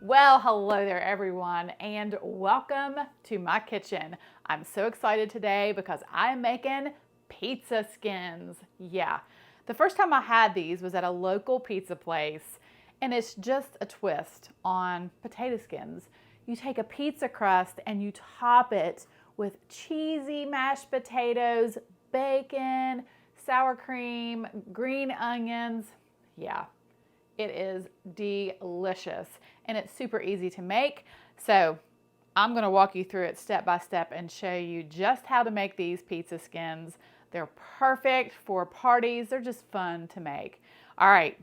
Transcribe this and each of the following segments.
Well, hello there everyone, and welcome to my kitchen. I'm so excited today because I'm making pizza skins. Yeah, the first time I had these was at a local pizza place, and it's just a twist on potato skins. You take a pizza crust and you top it with cheesy mashed potatoes, bacon, sour cream, green onions. Yeah. It is delicious and it's super easy to make. So I'm going to walk you through it step by step and show you just how to make these pizza skins. They're perfect for parties. They're just fun to make. All right,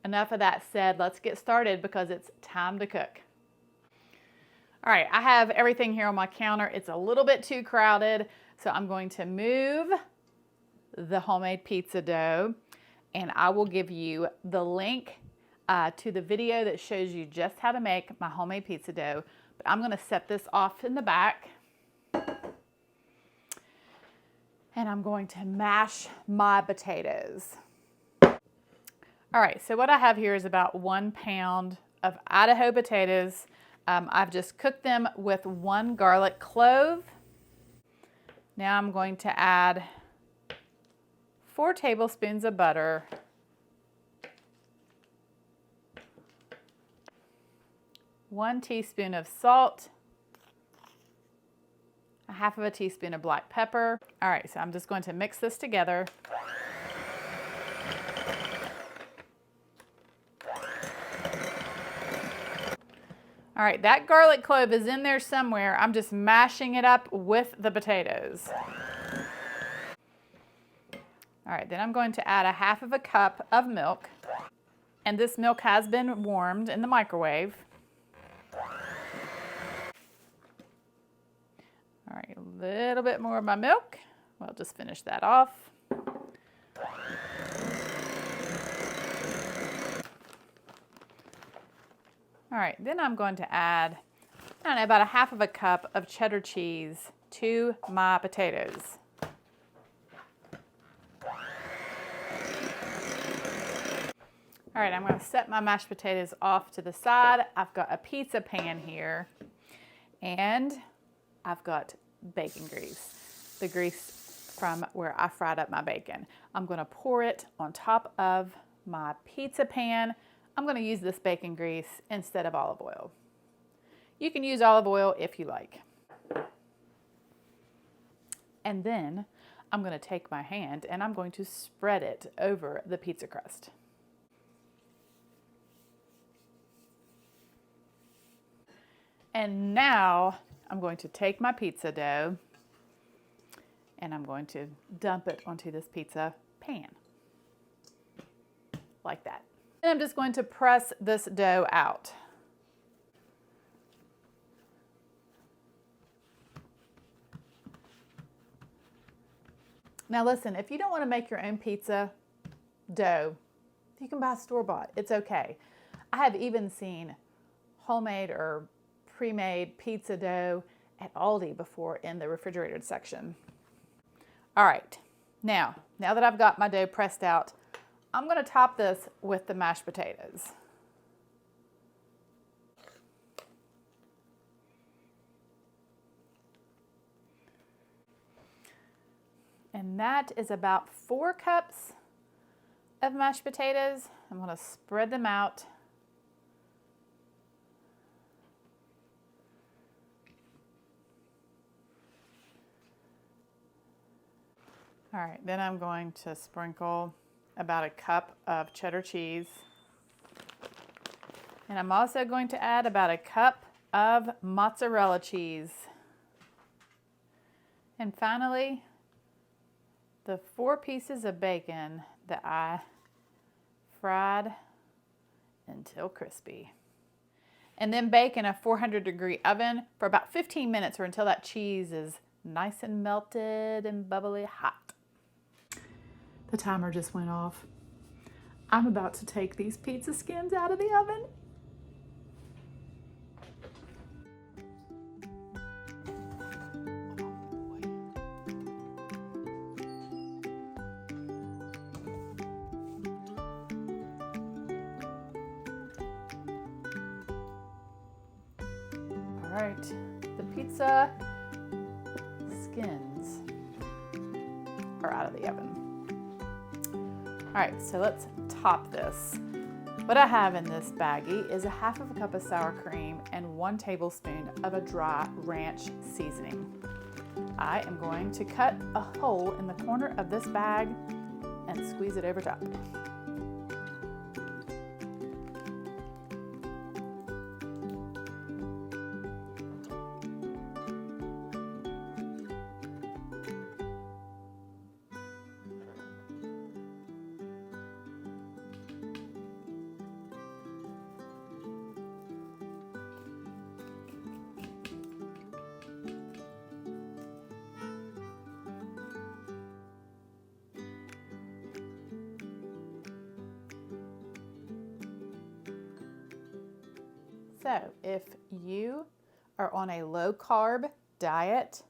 enough of that said. Let's get started because it's time to cook. All right, I have everything here on my counter. It's a little bit too crowded, so I'm going to move the homemade pizza dough, and I will give you the link to the video that shows you just how to make my homemade pizza dough. But I'm going to set this off in the back, and I'm going to mash my potatoes. All right, so what I have here is about 1 pound of Idaho potatoes. I've just cooked them with 1 garlic clove. Now I'm going to add 4 tablespoons of butter, 1 teaspoon of salt, 1/2 of a teaspoon of black pepper. All right, so I'm just going to mix this together. All right, that garlic clove is in there somewhere. I'm just mashing it up with the potatoes. All right, then I'm going to add 1/2 of a cup of milk. And this milk has been warmed in the microwave. All right, a little bit more of my milk. We'll just finish that off. All right, then I'm going to add, I don't know, about 1/2 of a cup of cheddar cheese to my potatoes. All right, I'm going to set my mashed potatoes off to the side. I've got a pizza pan here, and I've got bacon grease, the grease from where I fried up my bacon. I'm going to pour it on top of my pizza pan. I'm going to use this bacon grease instead of olive oil. You can use olive oil if you like. And then I'm going to take my hand and I'm going to spread it over the pizza crust. And now I'm going to take my pizza dough and I'm going to dump it onto this pizza pan, like that. And I'm just going to press this dough out. Now listen, if you don't want to make your own pizza dough, you can buy store-bought. It's okay. I have even seen homemade or pre-made pizza dough at Aldi before in the refrigerated section. All right, now that I've got my dough pressed out, I'm going to top this with the mashed potatoes. And that is about 4 cups of mashed potatoes. I'm going to spread them out. All right, then I'm going to sprinkle about 1 cup of cheddar cheese. And I'm also going to add about 1 cup of mozzarella cheese. And finally, the 4 pieces of bacon that I fried until crispy. And then bake in a 400-degree oven for about 15 minutes or until that cheese is nice and melted and bubbly hot. The timer just went off. I'm about to take these pizza skins out of the oven. right, the pizza skins are out of the oven. All right, so let's top this. What I have in this baggie is 1/2 cup of sour cream and 1 tablespoon of a dry ranch seasoning. I am going to cut a hole in the corner of this bag and squeeze it over top. So if you are on a low carb diet,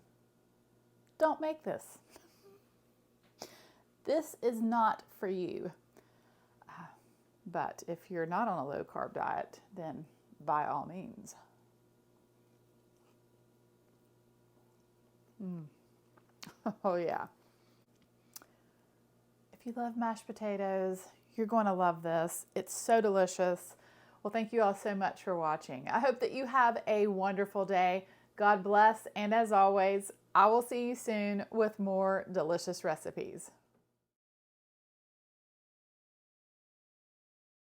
don't make this. This is not for you. But if you're not on a low carb diet, then by all means. Oh yeah. If you love mashed potatoes, you're going to love this. It's so delicious. Well, thank you all so much for watching. I hope that you have a wonderful day. God bless, and as always, I will see you soon with more delicious recipes.